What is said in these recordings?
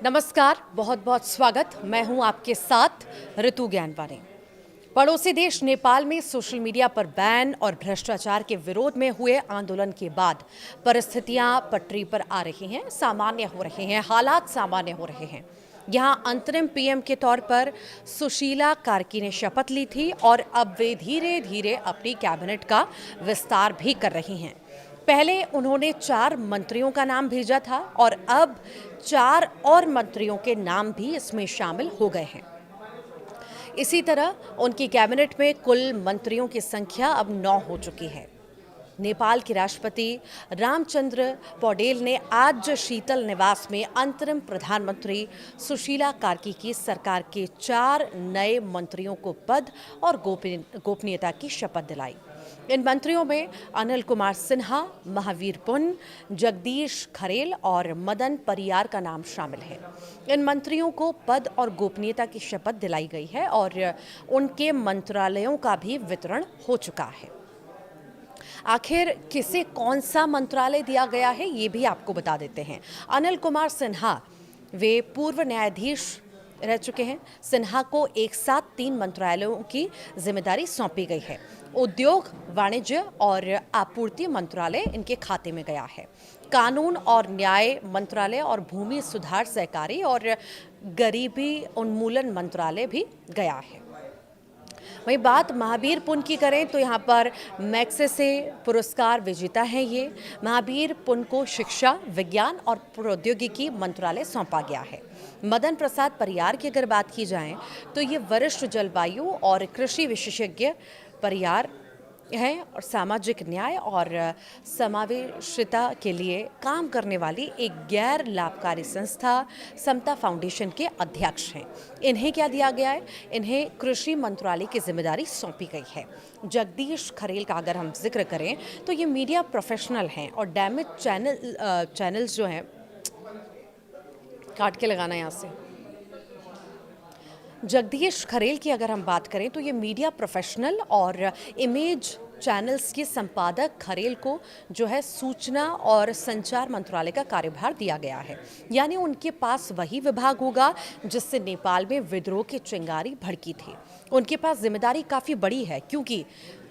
नमस्कार, बहुत बहुत स्वागत। मैं हूं आपके साथ ऋतु ज्ञानवानी। पड़ोसी देश नेपाल में सोशल मीडिया पर बैन और भ्रष्टाचार के विरोध में हुए आंदोलन के बाद परिस्थितियां पटरी पर आ रही हैं, सामान्य हो रहे हैं, हालात सामान्य हो रहे हैं। यहां अंतरिम पीएम के तौर पर सुशीला कार्की ने शपथ ली थी और अब वे धीरे धीरे अपनी कैबिनेट का विस्तार भी कर रही हैं। पहले उन्होंने 4 मंत्रियों का नाम भेजा था और अब 4 और मंत्रियों के नाम भी इसमें शामिल हो गए हैं। इसी तरह उनकी कैबिनेट में कुल मंत्रियों की संख्या अब 9 हो चुकी है। नेपाल के राष्ट्रपति रामचंद्र पौडेल ने आज शीतल निवास में अंतरिम प्रधानमंत्री सुशीला कार्की की सरकार के 4 नए मंत्रियों को पद और गोपनीयता की शपथ दिलाई। इन मंत्रियों में अनिल कुमार सिन्हा, महावीर पुन, जगदीश खरेल और मदन परियार का नाम शामिल है। इन मंत्रियों को पद और गोपनीयता की शपथ दिलाई गई है और उनके मंत्रालयों का भी वितरण हो चुका है। आखिर किसे कौन सा मंत्रालय दिया गया है, ये भी आपको बता देते हैं। अनिल कुमार सिन्हा वे पूर्व न्यायाधीश रह चुके हैं। सिन्हा को एक साथ 3 मंत्रालयों की जिम्मेदारी सौंपी गई है। उद्योग, वाणिज्य और आपूर्ति मंत्रालय इनके खाते में गया है। कानून और न्याय मंत्रालय और भूमि सुधार, सहकारी और गरीबी उन्मूलन मंत्रालय भी गया है। वहीं बात महावीर पुन की करें तो यहाँ पर मैग्सेसे पुरस्कार विजेता हैं ये। महावीर पुन को शिक्षा, विज्ञान और प्रौद्योगिकी मंत्रालय सौंपा गया है। मदन प्रसाद परियार की अगर बात की जाए तो ये वरिष्ठ जलवायु और कृषि विशेषज्ञ परियार हैं और सामाजिक न्याय और समावेशिता के लिए काम करने वाली एक गैर लाभकारी संस्था समता फाउंडेशन के अध्यक्ष हैं। इन्हें क्या दिया गया है? इन्हें कृषि मंत्रालय की जिम्मेदारी सौंपी गई है। जगदीश खरेल का अगर हम जिक्र करें तो ये मीडिया प्रोफेशनल हैं और डैमेज चैनल्स जो हैं, काट के लगाना यहाँ से। जगदीश खरेल की अगर हम बात करें तो ये मीडिया प्रोफेशनल और इमेज चैनल्स के संपादक खरेल को जो है सूचना और संचार मंत्रालय का कार्यभार दिया गया है। यानी उनके पास वही विभाग होगा जिससे नेपाल में विद्रोह की चिंगारी भड़की थी। उनके पास जिम्मेदारी काफ़ी बड़ी है क्योंकि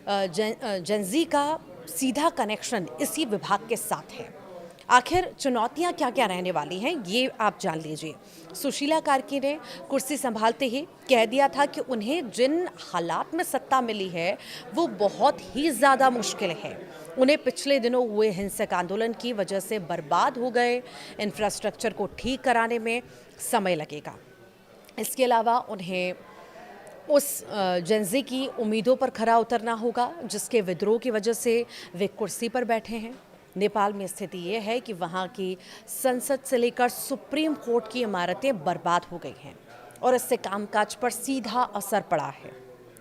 जेनजी का सीधा कनेक्शन इसी विभाग के साथ है। आखिर चुनौतियां क्या क्या रहने वाली हैं ये आप जान लीजिए। सुशीला कार्की ने कुर्सी संभालते ही कह दिया था कि उन्हें जिन हालात में सत्ता मिली है वो बहुत ही ज़्यादा मुश्किल है। उन्हें पिछले दिनों हुए हिंसक आंदोलन की वजह से बर्बाद हो गए इंफ्रास्ट्रक्चर को ठीक कराने में समय लगेगा। इसके अलावा उन्हें उस जेनजी की उम्मीदों पर खरा उतरना होगा जिसके विद्रोह की वजह से वे कुर्सी पर बैठे हैं। नेपाल में स्थिति ये है कि वहाँ की संसद से लेकर सुप्रीम कोर्ट की इमारतें बर्बाद हो गई हैं और इससे कामकाज पर सीधा असर पड़ा है।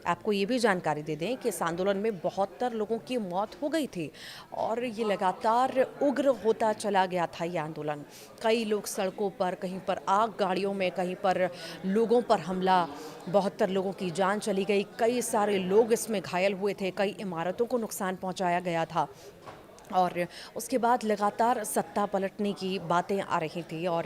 आपको ये भी जानकारी दे दें कि इस आंदोलन में 72 लोगों की मौत हो गई थी और ये लगातार उग्र होता चला गया था ये आंदोलन। कई लोग सड़कों पर, कहीं पर आग गाड़ियों में, कहीं पर लोगों पर हमला, 72 लोगों की जान चली गई, कई सारे लोग इसमें घायल हुए थे, कई इमारतों को नुकसान पहुँचाया गया था और उसके बाद लगातार सत्ता पलटने की बातें आ रही थी और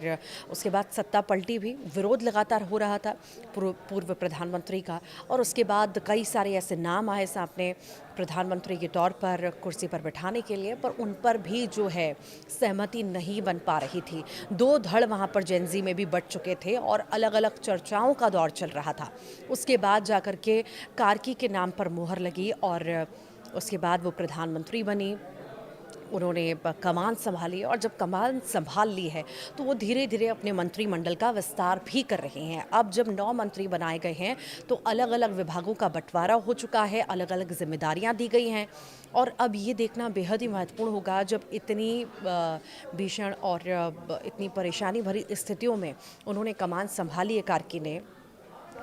उसके बाद सत्ता पलटी भी। विरोध लगातार हो रहा था पूर्व प्रधानमंत्री का और उसके बाद कई सारे ऐसे नाम आए सामने प्रधानमंत्री के तौर पर कुर्सी पर बिठाने के लिए, पर उन पर भी जो है सहमति नहीं बन पा रही थी। 2 धड़ वहाँ पर जेनजी में भी बट चुके थे और अलग अलग चर्चाओं का दौर चल रहा था। उसके बाद जाकर के कार्की के नाम पर मुहर लगी और उसके बाद वो प्रधानमंत्री बनी। उन्होंने कमान संभाली और जब कमान संभाल ली है तो वो धीरे धीरे अपने मंत्रिमंडल का विस्तार भी कर रहे हैं। अब जब 9 मंत्री बनाए गए हैं तो अलग अलग विभागों का बंटवारा हो चुका है, अलग अलग जिम्मेदारियां दी गई हैं और अब ये देखना बेहद ही महत्वपूर्ण होगा जब इतनी भीषण और इतनी परेशानी भरी स्थितियों में उन्होंने कमान संभाली है कार्की ने,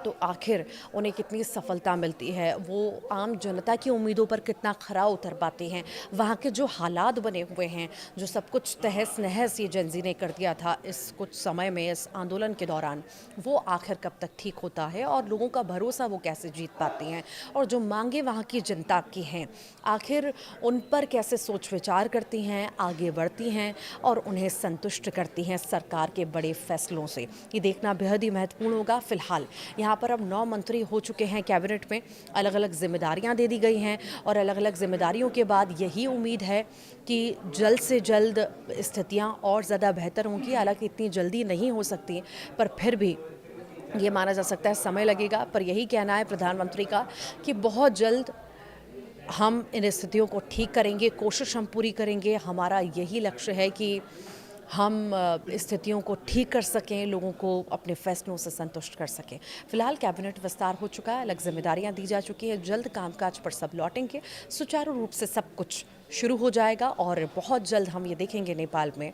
तो आखिर उन्हें कितनी सफलता मिलती है, वो आम जनता की उम्मीदों पर कितना खरा उतर पाते हैं, वहाँ के जो हालात बने हुए हैं, जो सब कुछ तहस नहस ये जेनज़ी ने कर दिया था इस कुछ समय में, इस आंदोलन के दौरान, वो आखिर कब तक ठीक होता है और लोगों का भरोसा वो कैसे जीत पाती हैं, और जो मांगे वहाँ की जनता की हैं, आखिर उन पर कैसे सोच विचार करती हैं, आगे बढ़ती हैं और उन्हें संतुष्ट करती हैं सरकार के बड़े फैसलों से। ये देखना बेहद ही महत्वपूर्ण होगा। फिलहाल यहाँ पर अब 9 मंत्री हो चुके हैं कैबिनेट में, अलग अलग जिम्मेदारियाँ दे दी गई हैं और अलग अलग जिम्मेदारियों के बाद यही उम्मीद है कि जल्द से जल्द स्थितियाँ और ज़्यादा बेहतर होंगी। हालांकि इतनी जल्दी नहीं हो सकती, पर फिर भी ये माना जा सकता है समय लगेगा। पर यही कहना है प्रधानमंत्री का कि बहुत जल्द हम इन स्थितियों को ठीक करेंगे, कोशिश हम पूरी करेंगे। हमारा यही लक्ष्य है कि हम स्थितियों को ठीक कर सकें, लोगों को अपने फैसलों से संतुष्ट कर सकें। फिलहाल कैबिनेट विस्तार हो चुका है, अलग जिम्मेदारियां दी जा चुकी हैं, जल्द कामकाज पर सब लौटेंगे, सुचारू रूप से सब कुछ शुरू हो जाएगा और बहुत जल्द हम ये देखेंगे नेपाल में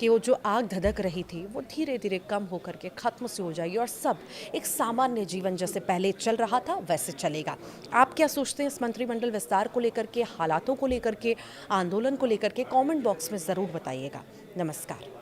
कि वो जो आग धधक रही थी वो धीरे धीरे कम होकर के ख़त्म से हो जाएगी और सब एक सामान्य जीवन जैसे पहले चल रहा था वैसे चलेगा। आप क्या सोचते हैं इस मंत्रिमंडल विस्तार को लेकर के, हालातों को लेकर के, आंदोलन को लेकर के? कमेंट बॉक्स में ज़रूर बताइएगा। नमस्कार।